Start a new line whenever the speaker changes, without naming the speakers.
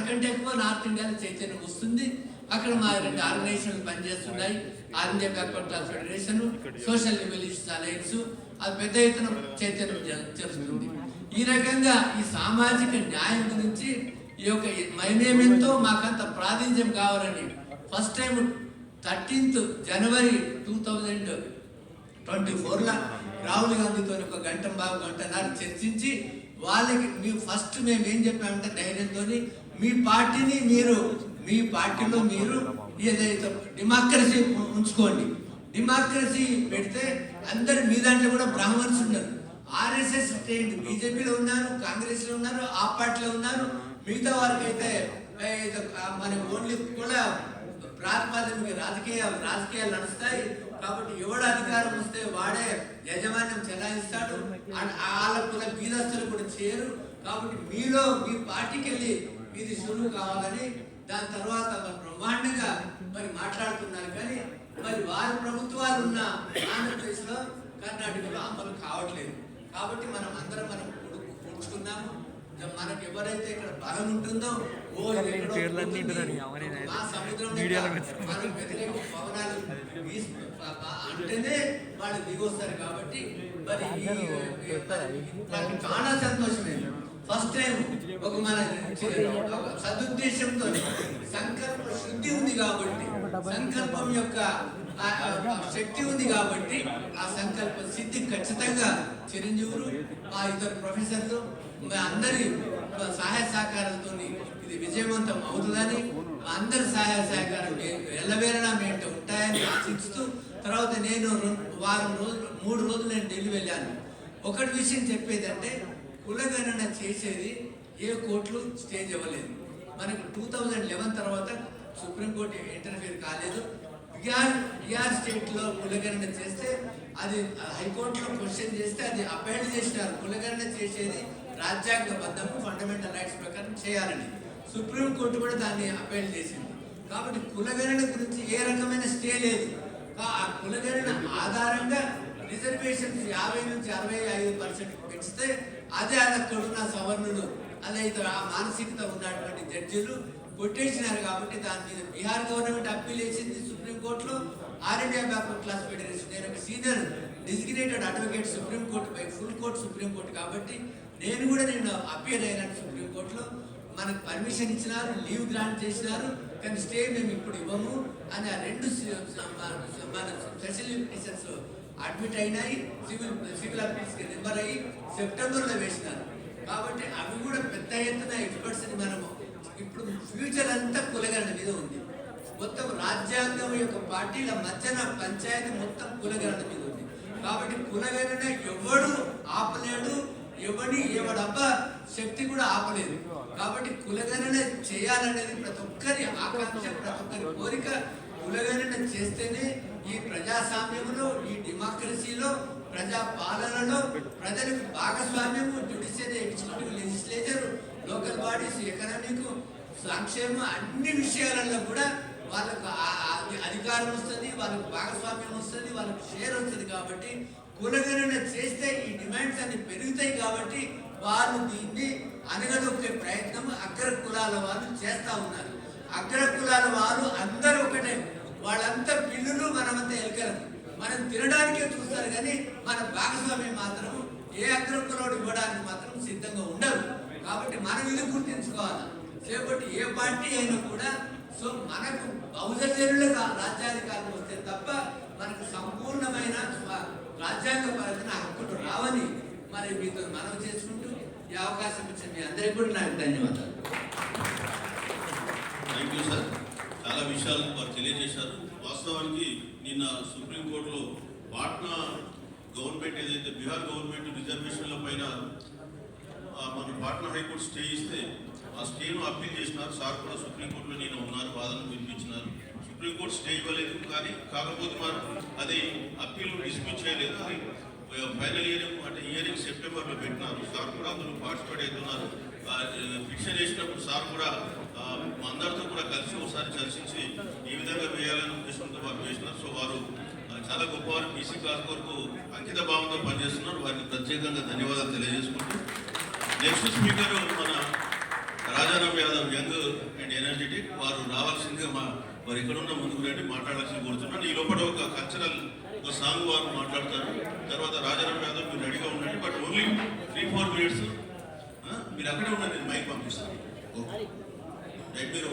అంతకంటే ఎక్కువ నార్త్ ఇండియాలో చైతన్యం వస్తుంది. అక్కడ మా 2 ఆర్గనైజేషన్లు పనిచేస్తున్నాయి. All India backward class federation, social revolution alliance. అది పెద్ద ఎత్తున చైతన్యం చేస్తుంది. ఈ రకంగా ఈ సామాజిక న్యాయం గురించి ఈ యొక్క మైనేమెంతో మాకంత ప్రాతినిధ్యం కావాలని ఫస్ట్ టైం 13th జనవరి 2024 రాహుల్ గాంధీతో ఒక గంటన్నర చర్చించి వాళ్ళకి ఫస్ట్ మేము ఏం చెప్పామంటే ధైర్యంతో మీ పార్టీని మీ పార్టీలో మీరు ఏదైతే డెమోక్రసీ ఉంచుకోండి. డెమోక్రసీ పెడితే అందరు మీ దాంట్లో కూడా బ్రాహ్మణ్స్ ఉన్నారు. ఆర్ఎస్ఎస్ బీజేపీలో ఉన్నారు, కాంగ్రెస్లో ఉన్నారు, ఆ పార్టీలో ఉన్నారు. మిగతా వారికి అయితే మన ఓన్లీ కూడా ప్రాతిపాదిక రాజకీయాలు నడుస్తాయి. కాబట్టి ఎవడు అధికారం వస్తే వాడే యజమాన్యం చెలాయిస్తాడు. వాళ్ళకు కూడా బీదస్తులు కూడా చేయరు. కాబట్టి మీ పార్టీకి వెళ్ళి ఇది సులువు కావాలని దాని తర్వాత మరి బ్రహ్మాండంగా మరి మాట్లాడుతున్నారు. కానీ మరి వారి ప్రభుత్వాలు ఉన్న ఆంధ్రప్రదేశ్లో కర్ణాటకలో అమలు కావట్లేదు. కాబట్టి మనం అందరం కూర్చుకున్నాము. మనకు ఎవరైతే ఇక్కడ బలం ఉంటుందో మా సముద్రంలో మనం వ్యతిరేక పవనాలు అంటేనే వాళ్ళు దిగొస్తారు. కాబట్టి మరి చాలా సంతోషమైంది. ఫస్ట్ టైం ఒక మన సదుద్దేశంతో సంకల్ప శుద్ధి ఉంది కాబట్టి, సంకల్పం యొక్క శక్తి ఉంది కాబట్టి ఆ సంకల్ప సిద్ధి ఖచ్చితంగా చిరంజీవులు ఆ ఇద్దరు ప్రొఫెసర్లు అందరి సహాయ సహకారాలతో ఇది విజయవంతం అవుతుందని, అందరి సహాయ సహకారం ఎల్లవేళలా మేంట ఉంటాయని ఆశిస్తూ తర్వాత నేను 3 రోజులు నేను ఢిల్లీ వెళ్ళాను. ఒకటి విషయం చెప్పేదంటే కులగణన చేసేది ఏ కోర్టులు స్టేజ్ ఇవ్వలేదు. మనకు 2011 తర్వాత సుప్రీంకోర్టు ఇంటర్ఫియర్ కాలేదు. బిహార్ స్టేట్లో కులగణన చేస్తే అది హైకోర్టులో క్వశ్చన్ చేస్తే అది అపీల్ చేసినారు. కులగణన చేసేది రాజ్యాంగబద్ధము, ఫండమెంటల్ రైట్స్ ప్రకారం చేయాలని సుప్రీంకోర్టు కూడా దాన్ని అపీల్ చేసింది. కాబట్టి కులగణన గురించి ఏ రకమైన స్టే లేదు. ఆ కులగణన ఆధారంగా రిజర్వేషన్స్ 50 నుంచి 65% పెంచితే అదే అక్కడున్న సవర్ణులు అదైతే ఆ మానసికత ఉన్నటువంటి జడ్జిలు కొట్టేసినారు. కాబట్టి దాని మీద బీహార్ గవర్నమెంట్ అప్పీల్ చేసింది సుప్రీంకోర్టులో. All India backward class federation నేను ఒక సీనియర్ డెసిగ్నేటెడ్ అడ్వకేట్ సుప్రీంకోర్టు పై ఫుల్ కోర్టు సుప్రీంకోర్టు కాబట్టి నేను అప్పీల్ అయినాను సుప్రీంకోర్టులో. మనకు పర్మిషన్ ఇచ్చినారు, లీవ్ గ్రాంట్ చేసినారు. కానీ స్టే మేము ఇప్పుడు ఇవ్వము అని ఆ 2 మన ఫెసిలిటేషన్స్ అడ్మిట్ అయినాయి. సివిల్ అపీల్స్కి నెంబర్ అయ్యి సెప్టెంబర్లో వేసినారు. కాబట్టి అవి కూడా పెద్ద ఎత్తున ఎక్స్పర్ట్స్ని మనము ఇప్పుడు ఫ్యూచర్ అంతా కులగణన మీద ఉంది. మొత్తం రాజ్యాంగం యొక్క పార్టీల మధ్యన పంచాయతీ మొత్తం కులగణన మీద ఉంది. కాబట్టి కులగణన ఎవడు ఆపలేడు, ఎవడబ్బ శక్తి కూడా ఆపలేదు. కాబట్టి కులగణన చేయాలనేది ప్రతి ఒక్కరి ఆకాంక్ష, ప్రతి ఒక్కరి కోరిక. కులగణన చేస్తేనే ఈ ప్రజాస్వామ్యంలో, ఈ డెమోక్రసీలో, ప్రజా పాలనలో ప్రజలకు భాగస్వామ్యము, judiciary, executive, legislature, local bodies, economic, సంక్షేమం అన్ని విషయాలలో కూడా వాళ్ళకు అధికారం వస్తుంది, వాళ్ళకు భాగస్వామ్యం వస్తుంది, వాళ్ళకు షేర్ వస్తుంది. కాబట్టి కులగణన చేస్తే ఈ డిమాండ్స్ అన్ని పెరుగుతాయి. కాబట్టి వాళ్ళు దీన్ని అనగదొక్కే ప్రయత్నం అగ్ర కులాల వాళ్ళు చేస్తూ ఉన్నారు. అగ్ర కులాల వాళ్ళు అందరూ ఒకటే, వాళ్ళంతా పిల్లులు, మనమంతా ఎలకలం. మనం తినడానికే చూస్తారు కానీ మన భాగస్వామ్యం మాత్రం ఏ అగ్ర కులాడు ఇవ్వడానికి మాత్రం సిద్ధంగా ఉండరు. కాబట్టి మనం ఇది గుర్తించుకోవాలి. కాబట్టి ఏ పార్టీ అయినా కూడా మనకు బహుజనులకు రాజ్యాధికారం వస్తే తప్ప మనకు సంపూర్ణమైన రాజ్యాంగపరమైన హక్కులు రావని మరి మీతో మనవి చేసుకుంటూ ఈ అవకాశం ఇచ్చిన మీ అందరికీ కూడా నాకు ధన్యవాదాలు.
Thank you sir. చాలా విషయాలు వారు తెలియజేశారు. వాస్తవానికి నిన్న సుప్రీంకోర్టులో పాట్నా గవర్నమెంట్ ఏదైతే బీహార్ గవర్నమెంట్ రిజర్వేషన్ల పైన మన పాట్నా హైకోర్టు స్టే ఇస్తే ఆ స్టేను అప్పీల్ చేసినారు. సార్ కూడా సుప్రీంకోర్టులో నేను ఉన్నారు, వాదనలు వినిపించినారు. సుప్రీంకోర్టు స్టే ఇవ్వలేదు. కానీ కాకపోతే మనం అది అప్పీల్ డిస్మిస్ చేయలేదు. అది ఫైనల్ ఇయరింగ్ సెప్టెంబర్లో పెట్టినారు. సార్ కూడా అందులో పార్టిసిపేట్ అవుతున్నారు. పిటిషన్ వేసినప్పుడు సార్ కూడా అందరితో కూడా కలిసి ఒకసారి చర్చించి ఏ విధంగా వేయాలని ఉద్దేశంతో వారు వేసినారు. సో వారు చాలా గొప్పవారు, బీసీ క్లాస్ వరకు అంకిత భావంతో పనిచేస్తున్నారు. వారికి ప్రత్యేకంగా ధన్యవాదాలు తెలియజేసుకుంటూ నెక్స్ట్ స్పీకర్ మన రాజారాం యాదవ్, యంగ్ ఎనర్జెటిక్. వారు రావాల్సిందిగా వారు ఇక్కడ ఉన్న ముందుకు రండి, మాట్లాడాల్సింది కోరుతున్నాను. ఈ లోపల ఒక కల్చరల్ ఒక సాంగ్ వారు మాట్లాడతారు. తర్వాత రాజారాం యాదవ్ మీరు రెడీగా ఉండండి, బట్ ఓన్లీ 3-4 minutes. మీరు అక్కడే ఉండండి, నేను మైక్ పంపిస్తాను. Okay right. మీరు